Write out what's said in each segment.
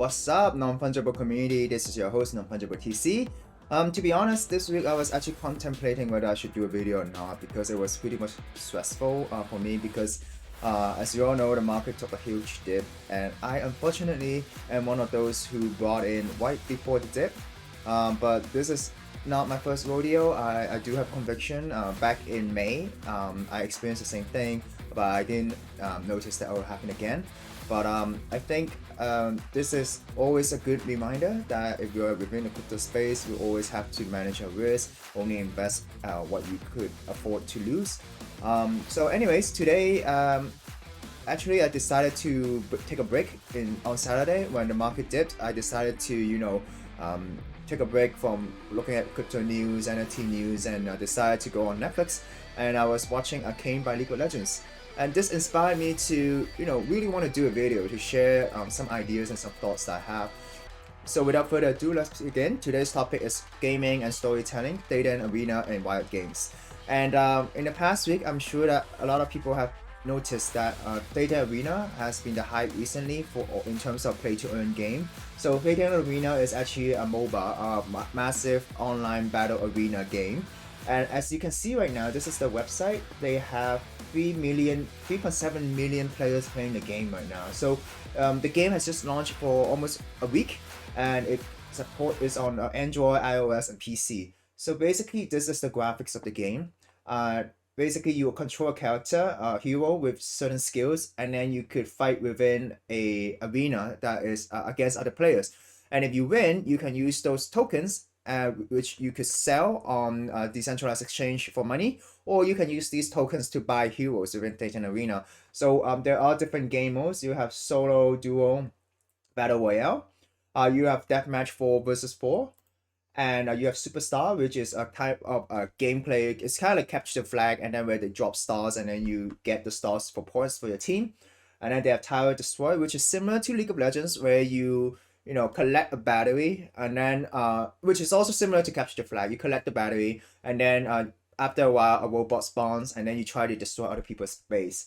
What's up, Non-Fungible community? This is your host, Non-Fungible TC. To be honest, this week I was actually contemplating whether I should do a video or not because it was pretty much stressful for me because as you all know, the market took a huge dip and I unfortunately am one of those who bought in right before the dip. But this is not my first rodeo. I do have conviction. Back in May, I experienced the same thing, but I didn't notice that it will happen again. But I think this is always a good reminder that if you're within the crypto space, you always have to manage your risk, only invest what you could afford to lose. So anyways, today actually I decided to take a break on Saturday when the market dipped. I decided to take a break from looking at crypto news, NFT news, and decided to go on Netflix, and I was watching Arcane by League of Legends. And this inspired me to, really want to do a video to share some ideas and some thoughts that I have. So without further ado, let's begin. Today's topic is gaming and storytelling, Thetan Arena and Riot Games. And in the past week, I'm sure that a lot of people have noticed that Thetan Arena has been the hype recently in terms of play-to-earn game. So Thetan Arena is actually a MOBA, massive online battle arena game. And as you can see right now, this is the website. They have 3.7 million players playing the game right now. So the game has just launched for almost a week, and its support is on Android, iOS, and PC. So basically, this is the graphics of the game. Basically, you control a character, a hero with certain skills, and then you could fight within a arena that is against other players. And if you win, you can use those tokens which you could sell on decentralized exchange for money, or you can use these tokens to buy heroes within Thetan Arena. So there are different game modes. You have solo, duo, battle royale. You have deathmatch 4 versus 4, and you have superstar, which is a type of gameplay. It's kind of like capture the flag, and then where they drop stars, and then you get the stars for points for your team. And then they have tower destroy, which is similar to League of Legends, where you collect a battery, and then which is also similar to capture the flag. You collect the battery, and then after a while a robot spawns, and then you try to destroy other people's base.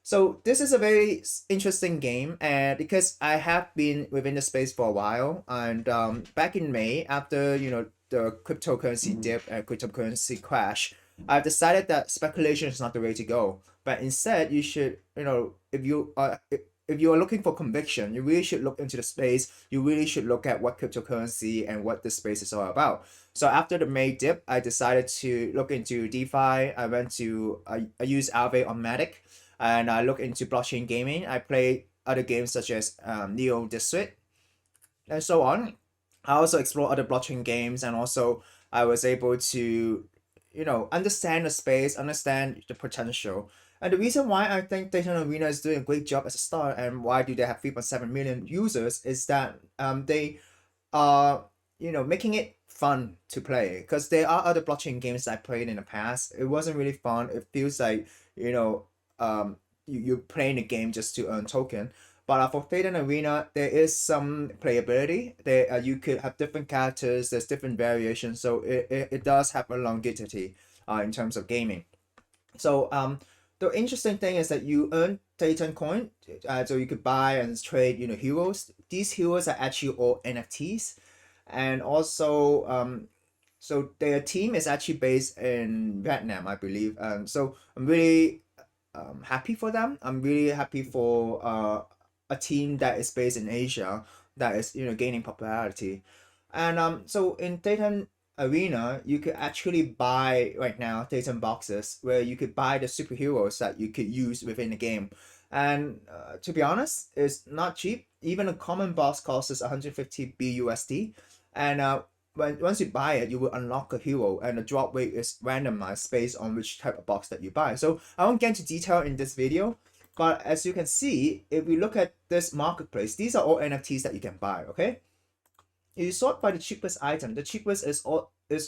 So this is a very interesting game, and because I have been within the space for a while, and back in May, after the cryptocurrency dip and cryptocurrency crash, I've decided that speculation is not the way to go. But instead, you should, if you are looking for conviction, you really should look into the space. You really should look at what cryptocurrency and what this space is all about. So after the May dip, I decided to look into DeFi. I used Aave on Matic, and I looked into blockchain gaming. I played other games such as Neo District and so on. I also explored other blockchain games, and also I was able to, understand the space, understand the potential. And the reason why I think Thetan Arena is doing a great job as a start, and why do they have 3.7 million users, is that they are making it fun to play. Because there are other blockchain games that I played in the past. It wasn't really fun. It feels like you're playing the game just to earn token. But for Thetan Arena, there is some playability. There you could have different characters. There's different variations, so it does have a longevity in terms of gaming. So the interesting thing is that you earn Thetan coin, so you could buy and trade, heroes. These heroes are actually all NFTs, and also so their team is actually based in Vietnam, I believe. So I'm really happy for them. I'm really happy for a team that is based in Asia that is gaining popularity. And so in Thetan Arena, you could actually buy right now Thetan boxes where you could buy the superheroes that you could use within the game. And to be honest, it's not cheap. Even a common box costs 150 BUSD, and once you buy it, you will unlock a hero, and the drop rate is randomized based on which type of box that you buy. So I won't get into detail in this video, but as you can see, if we look at this marketplace, these are all NFTs that you can buy. Okay. You sort by the cheapest item. The cheapest is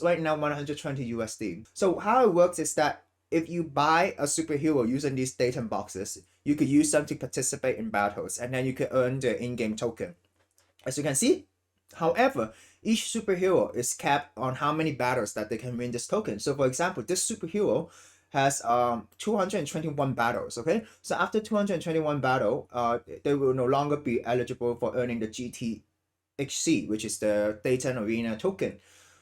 right now 120 USD. So how it works is that if you buy a superhero using these Thetan boxes, you could use them to participate in battles, and then you could earn the in-game token. As you can see, however, each superhero is capped on how many battles that they can win this token. So for example, this superhero has 221 battles. Okay, so after 221 battle, they will no longer be eligible for earning the GTHC, which is the Thetan Arena token.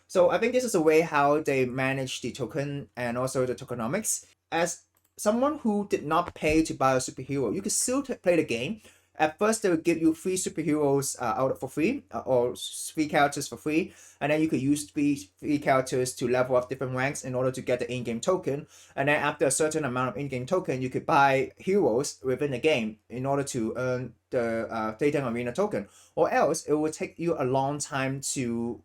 So I think this is a way how they manage the token and also the tokenomics. As someone who did not pay to buy a superhero, you could still play the game. At first, they will give you 3 superheroes out for free, or 3 characters for free, and then you could use three characters to level up different ranks in order to get the in-game token. And then after a certain amount of in-game token, you could buy heroes within the game in order to earn the Thetan Arena token. Or else, it will take you a long time to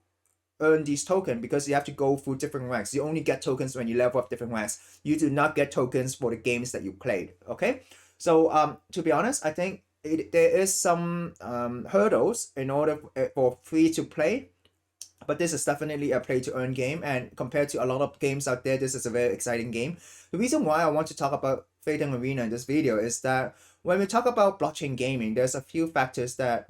earn these tokens because you have to go through different ranks. You only get tokens when you level up different ranks. You do not get tokens for the games that you played. Okay, so to be honest, I think there is some hurdles in order for free to play, but this is definitely a play to earn game, and compared to a lot of games out there, this is a very exciting game. The reason why I want to talk about Thetan Arena in this video is that when we talk about blockchain gaming, there's a few factors that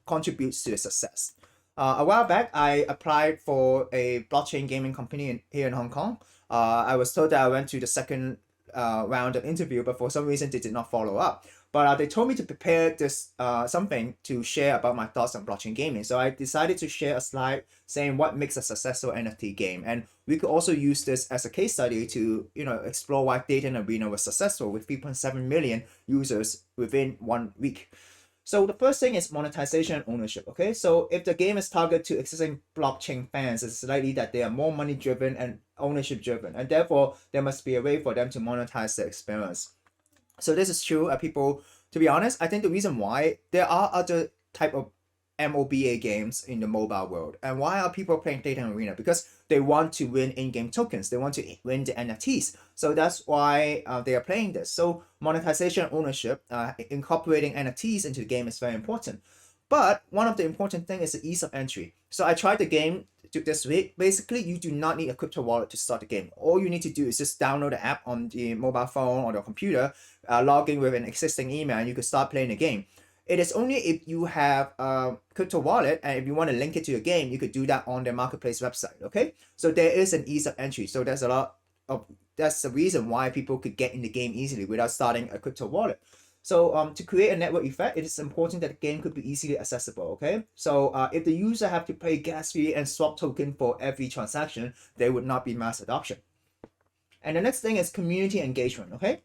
contributes to the success. A while back, I applied for a blockchain gaming company here in Hong Kong. I was told that I went to the second round of interview, but for some reason they did not follow up. But they told me to prepare this something to share about my thoughts on blockchain gaming. So I decided to share a slide saying what makes a successful NFT game, and we could also use this as a case study to explore why Thetan Arena was successful with 3.7 million users within 1 week. So the first thing is monetization and ownership. Okay, so if the game is targeted to existing blockchain fans, it's likely that they are more money driven and ownership driven, and therefore there must be a way for them to monetize the experience. So this is true. People, to be honest, I think the reason why there are other type of MOBA games in the mobile world, and why are people playing Thetan Arena? Because they want to win in-game tokens, they want to win the NFTs. So that's why they are playing this. So monetization, ownership, incorporating NFTs into the game is very important. But one of the important things is the ease of entry. So I tried the game this week. Basically, you do not need a crypto wallet to start the game. All you need to do is just download the app on the mobile phone or the computer, log in with an existing email, and you can start playing the game. It is only if you have a crypto wallet and if you want to link it to your game, you could do that on their marketplace website. Okay, so there is an ease of entry. So there's a lot of that's the reason why people could get in the game easily without starting a crypto wallet. So to create a network effect, it is important that the game could be easily accessible. Okay, so if the user have to pay gas fee and swap token for every transaction, there would not be mass adoption. And the next thing is community engagement. Okay,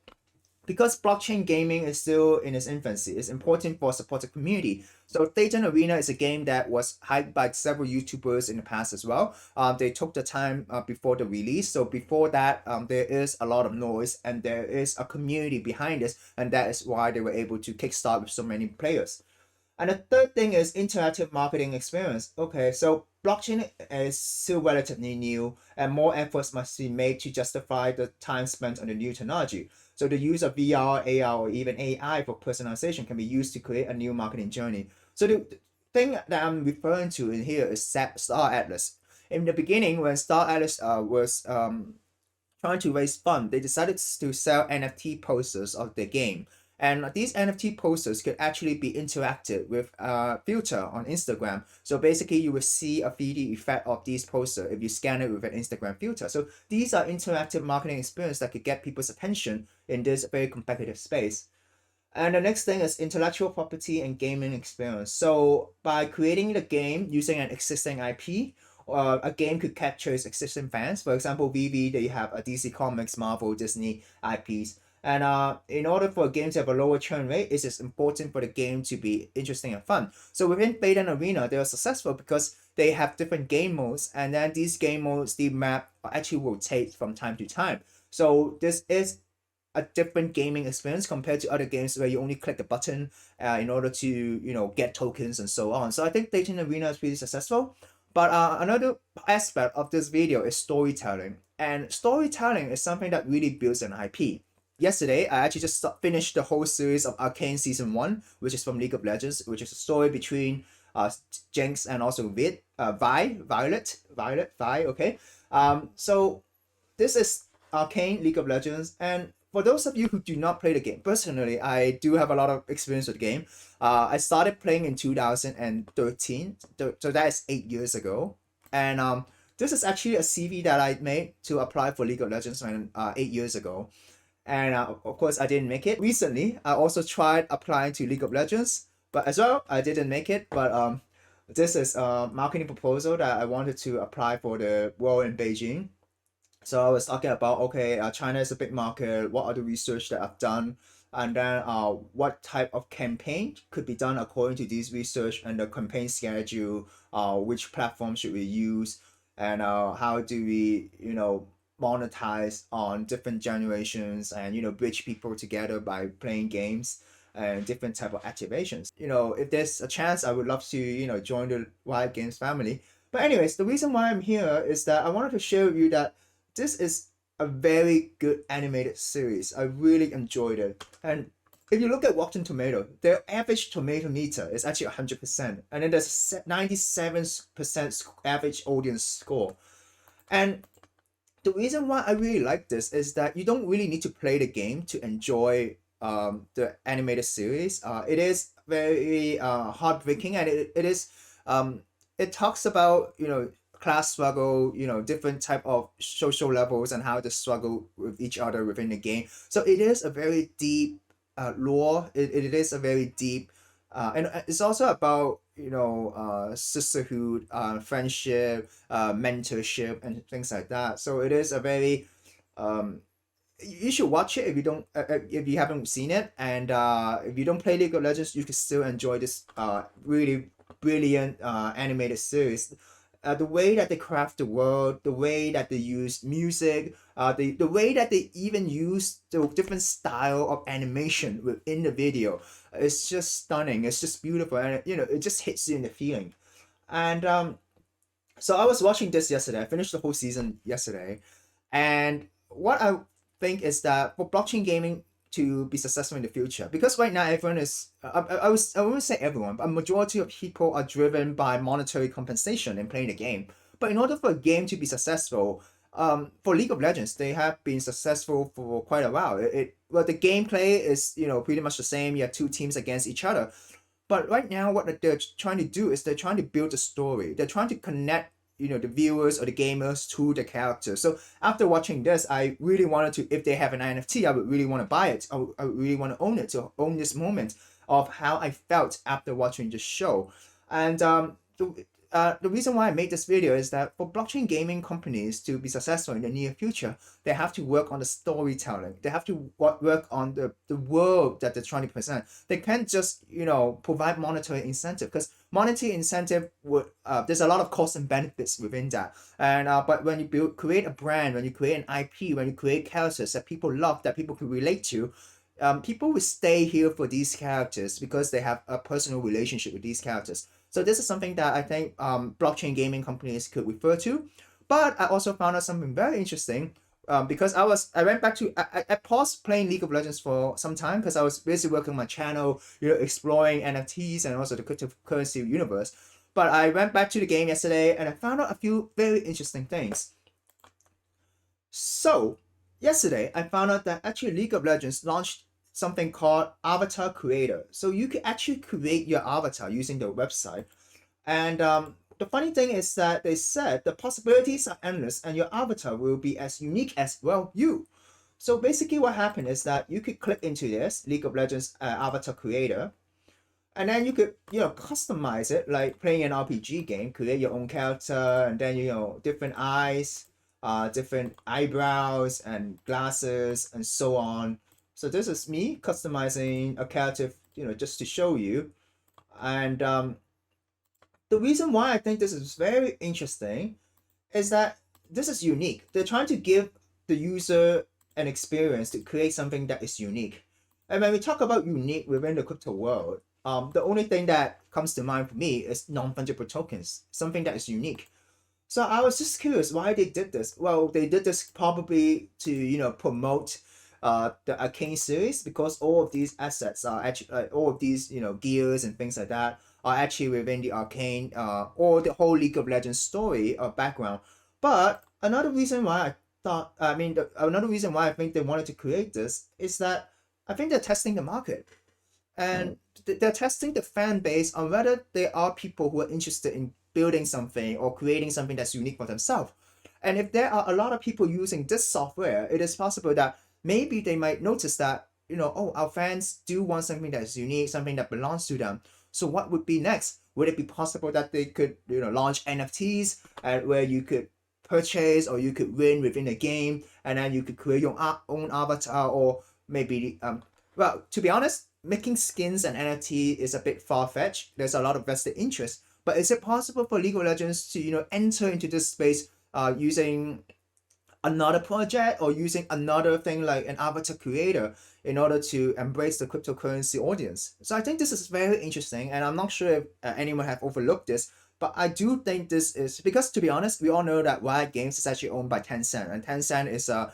because blockchain gaming is still in its infancy, it's important for a supportive community. So Thetan Arena is a game that was hyped by several YouTubers in the past as well. They took the time before the release. So before that, there is a lot of noise and there is a community behind this, and that is why they were able to kickstart with so many players. And the third thing is interactive marketing experience. Okay, so blockchain is still relatively new and more efforts must be made to justify the time spent on the new technology. So the use of VR, AR, or even AI for personalization can be used to create a new marketing journey. So the thing that I'm referring to in here is Star Atlas. In the beginning, when Star Atlas was trying to raise funds, they decided to sell NFT posters of the game. And these NFT posters could actually be interacted with a filter on Instagram. So basically, you will see a 3D effect of these posters if you scan it with an Instagram filter. So these are interactive marketing experience that could get people's attention in this very competitive space. And the next thing is intellectual property and gaming experience. So by creating the game using an existing IP, a game could capture its existing fans. For example, VV, they have a DC Comics, Marvel, Disney IPs. And in order for a game to have a lower churn rate, it is important for the game to be interesting and fun. So within Thetan Arena, they are successful because they have different game modes, and then these game modes, the map actually rotate from time to time. So this is a different gaming experience compared to other games where you only click a button in order to get tokens and so on. So I think Thetan Arena is pretty successful. But another aspect of this video is storytelling, and storytelling is something that really builds an IP. Yesterday, I actually just finished the whole series of Arcane Season 1, which is from League of Legends, which is a story between Jinx and also Violet, okay? So this is Arcane League of Legends, and for those of you who do not play the game, personally, I do have a lot of experience with the game. I started playing in 2013, so that is 8 years ago. And this is actually a CV that I made to apply for League of Legends when 8 years ago. And of course, I didn't make it. Recently, I also tried applying to League of Legends, but as well, I didn't make it. But this is a marketing proposal that I wanted to apply for the World in Beijing. So I was talking about, okay, China is a big market. What are the research that I've done? And then what type of campaign could be done according to this research and the campaign schedule? Which platform should we use? And how do we, monetize on different generations and, bridge people together by playing games and different type of activations. If there's a chance, I would love to, join the Riot Games family. But anyways, the reason why I'm here is that I wanted to share with you that this is a very good animated series. I really enjoyed it. And if you look at Rotten Tomato, their average tomato meter is actually 100%. And then there's a 97% average audience score. And the reason why I really like this is that you don't really need to play the game to enjoy the animated series. It is very heartbreaking, and it talks about class struggle, different type of social levels and how to struggle with each other within the game. So it is a very deep lore. It is a very deep and it's also about sisterhood, friendship, mentorship, and things like that. So it is a very you should watch it if you don't if you haven't seen it, and if you don't play League of Legends, you can still enjoy this really brilliant animated series. The way that they craft the world, the way that they use music, the way that they even use the different style of animation within the video, it's just stunning. It's just beautiful, and it just hits you in the feeling. And so I was watching this yesterday. I finished the whole season yesterday, and what I think is that for blockchain gaming to be successful in the future, because right now everyone is I wouldn't say everyone, but a majority of people are driven by monetary compensation in playing the game. But in order for a game to be successful, for League of Legends, they have been successful for quite a while. Well, the gameplay is pretty much the same. You have two teams against each other, but right now what they're trying to do is they're trying to build a story. They're trying to connect the viewers or the gamers to the characters. So after watching this, I really wanted to, if they have an NFT, I would really want to buy it. I would really want to own it, to own this moment of how I felt after watching the show. And the reason why I made this video is that for blockchain gaming companies to be successful in the near future, they have to work on the storytelling. They have to work on the world that they're trying to present. They can't just provide monetary incentive, because monetary incentive would there's a lot of costs and benefits within that. And but when you create a brand, when you create an IP, when you create characters that people love, that people can relate to, people will stay here for these characters because they have a personal relationship with these characters. So this is something that I think blockchain gaming companies could refer to. But I also found out something very interesting, because I went back to I paused playing League of Legends for some time because I was busy working on my channel, exploring NFTs and also the cryptocurrency universe. But I went back to the game yesterday and I found out a few very interesting things. So yesterday I found out that actually League of Legends launched something called Avatar Creator. So you can actually create your avatar using the website. And the funny thing is that they said the possibilities are endless and your avatar will be as unique as, well, you. So basically what happened is that you could click into this League of Legends Avatar Creator, and then you could customize it like playing an RPG game, create your own character, and then different eyes, different eyebrows and glasses and so on. So this is me customizing a character, just to show you. And the reason why I think this is very interesting is that this is unique. They're trying to give the user an experience to create something that is unique. And when we talk about unique within the crypto world, the only thing that comes to mind for me is non-fungible tokens, something that is unique. So I was just curious why they did this. Well, they did this probably to promote the Arcane series, because all of these assets are actually all of these gears and things like that are actually within the Arcane or the whole League of Legends story or background. But another reason why another reason why I think they wanted to create this is that I think they're testing the market, and they're testing the fan base on whether there are people who are interested in building something or creating something that's unique for themselves. And if there are a lot of people using this software, it is possible that maybe they might notice that, oh, our fans do want something that is unique, something that belongs to them. So what would be next? Would it be possible that they could, launch NFTs where you could purchase or you could win within a game, and then you could create your own avatar, or maybe, well, to be honest, making skins and NFT is a bit far-fetched. There's a lot of vested interest. But is it possible for League of Legends to, enter into this space using another project or using another thing like an avatar creator in order to embrace the cryptocurrency audience? So I think this is very interesting, and I'm not sure if anyone have overlooked this, but I do think this is because, to be honest, we all know that Riot Games is actually owned by Tencent, and Tencent is a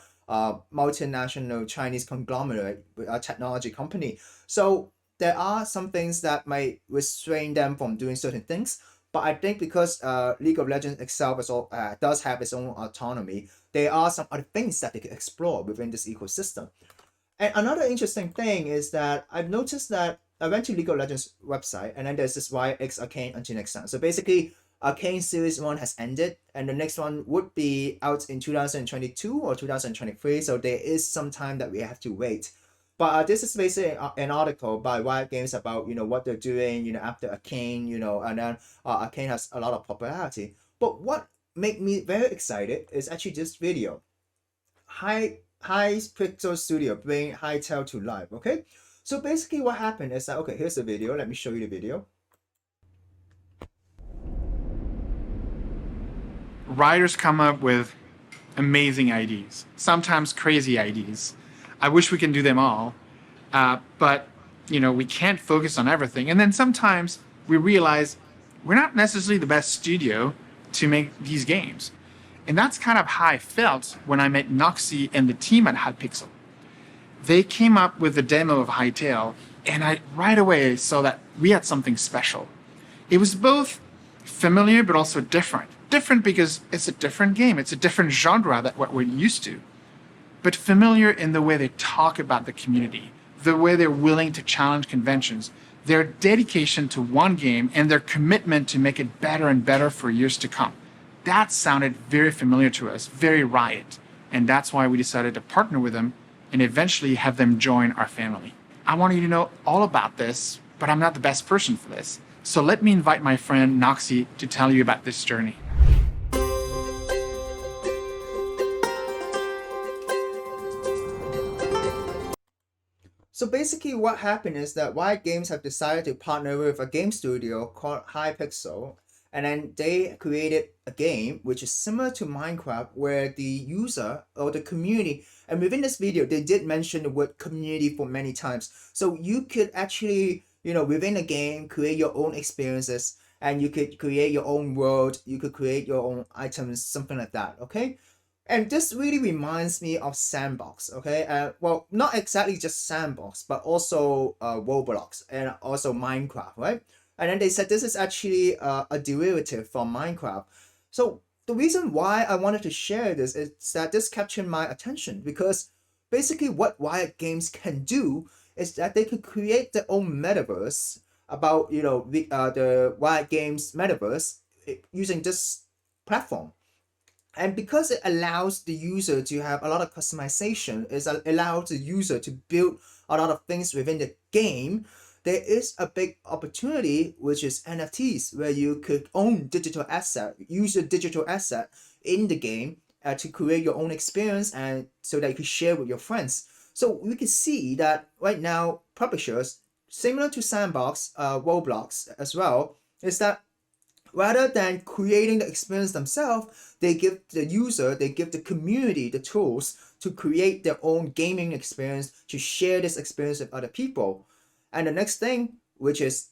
multinational Chinese conglomerate, a technology company. So there are some things that might restrain them from doing certain things. But I think because League of Legends itself does have its own autonomy, there are some other things that they can explore within this ecosystem. And another interesting thing is that I've noticed that I went to League of Legends website, and then there's this RiotX Arcane until next time. So basically, Arcane Series 1 has ended, and the next one would be out in 2022 or 2023. So there is some time that we have to wait. But this is basically an article by Riot Games about, what they're doing, after Arcane, and then Arcane has a lot of popularity. But what made me very excited is actually this video. Hypixel Studio bring Hytale to life, okay? So basically what happened is that, okay, here's the video. Let me show you the video. Writers come up with amazing ideas, sometimes crazy ideas. I wish we can do them all, but we can't focus on everything. And then sometimes we realize we're not necessarily the best studio to make these games. And that's kind of how I felt when I met Noxy and the team at Hypixel. They came up with a demo of Hytale, and I right away saw that we had something special. It was both familiar but also different. Different because it's a different game. It's a different genre than what we're used to. But familiar in the way they talk about the community, the way they're willing to challenge conventions, their dedication to one game, and their commitment to make it better and better for years to come. That sounded very familiar to us, very Riot. And that's why we decided to partner with them and eventually have them join our family. I want you to know all about this, but I'm not the best person for this. So let me invite my friend Noxy to tell you about this journey. So basically what happened is that Riot Games have decided to partner with a game studio called Hypixel, and then they created a game which is similar to Minecraft, where the user or the community, and within this video they did mention the word community for many times. So you could actually, within a game create your own experiences, and you could create your own world, you could create your own items, something like that, okay? And this really reminds me of Sandbox, okay? Well, not exactly just Sandbox, but also Roblox and also Minecraft, right? And then they said this is actually a derivative from Minecraft. So the reason why I wanted to share this is that this captured my attention, because basically what Riot Games can do is that they could create their own metaverse about, the Riot Games metaverse using this platform. And because it allows the user to have a lot of customization, it allows the user to build a lot of things within the game, there is a big opportunity, which is NFTs, where you could own digital asset, use your digital asset in the game to create your own experience, and so that you can share with your friends. So we can see that right now, publishers, similar to Sandbox, Roblox as well, is that rather than creating the experience themselves, they give the user, they give the community the tools to create their own gaming experience, to share this experience with other people. And the next thing, which is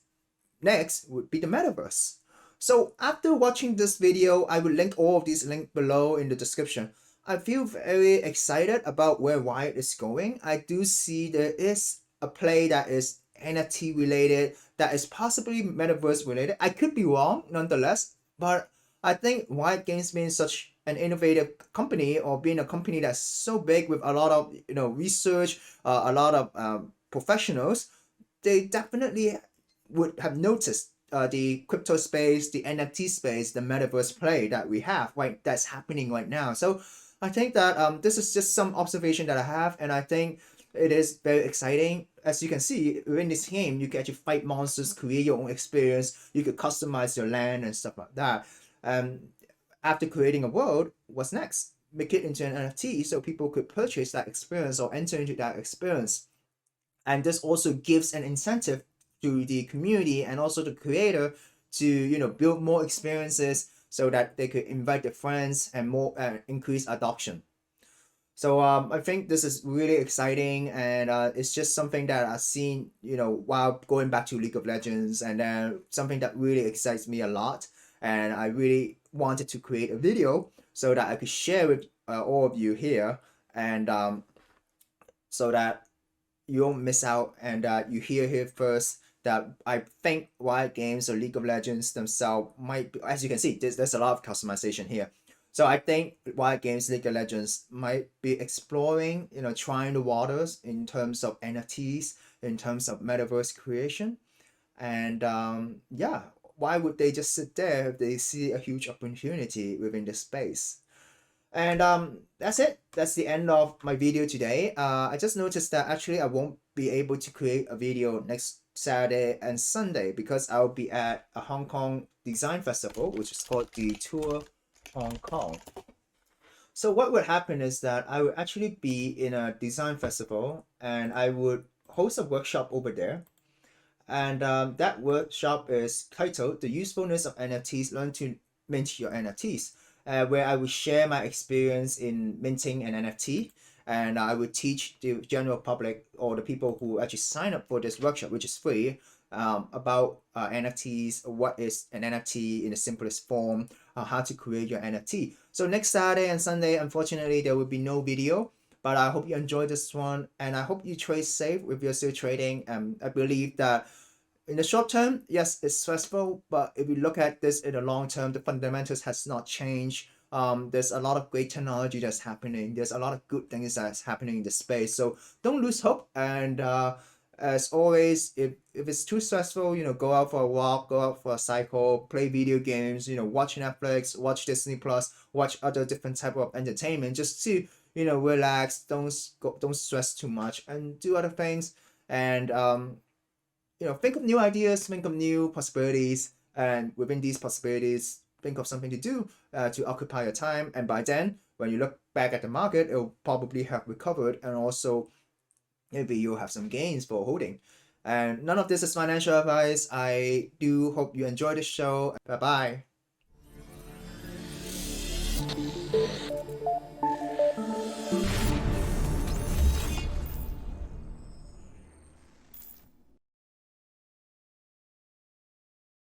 next, would be the metaverse. So after watching this video, I will link all of these links below in the description. I feel very excited about where Riot is going. I do see there is a play that is NFT related, that is possibly metaverse related. I could be wrong nonetheless, but I think Riot Games being such an innovative company, or being a company that's so big with a lot of research, a lot of professionals, they definitely would have noticed the crypto space, the NFT space, the metaverse play that we have right that's happening right now. So I think that this is just some observation that I have, and I think it is very exciting. As you can see, in this game, you can actually fight monsters, create your own experience. You could customize your land and stuff like that. After creating a world, what's next? Make it into an NFT so people could purchase that experience or enter into that experience. And this also gives an incentive to the community and also the creator to build more experiences so that they could invite their friends and more increase adoption. So I think this is really exciting, and it's just something that I've seen, while going back to League of Legends, and then something that really excites me a lot. And I really wanted to create a video so that I could share with all of you here, and so that you don't miss out, and you hear here first that I think Riot Games or League of Legends themselves might be, as you can see, there's a lot of customization here. So I think Riot Games, League of Legends might be exploring, trying the waters in terms of NFTs, in terms of metaverse creation. And yeah, why would they just sit there if they see a huge opportunity within the space? And that's it. That's the end of my video today. I just noticed that actually I won't be able to create a video next Saturday and Sunday because I'll be at a Hong Kong design festival, which is called deTour Hong Kong. So what would happen is that I would actually be in a design festival, and I would host a workshop over there. And that workshop is titled The Usefulness of NFTs, Learn to Mint Your NFTs, where I would share my experience in minting an NFT, and I would teach the general public or the people who actually sign up for this workshop, which is free, about NFTs, what is an NFT in the simplest form, how to create your NFT. So next Saturday and Sunday, unfortunately, there will be no video, but I hope you enjoy this one, and I hope you trade safe if you're still trading. I believe that in the short term, yes, it's stressful, but if you look at this in the long term, the fundamentals has not changed. There's a lot of great technology that's happening. There's a lot of good things that's happening in the space. So don't lose hope. And as always, if it's too stressful, go out for a walk, go out for a cycle, play video games, watch Netflix, watch Disney Plus, watch other different type of entertainment, just to relax. Don't stress too much, and do other things. And think of new ideas, think of new possibilities, and within these possibilities, think of something to do to occupy your time. And by then, when you look back at the market, it'll probably have recovered, and also maybe you'll have some gains for holding. And none of this is financial advice. I do hope you enjoy the show. Bye bye.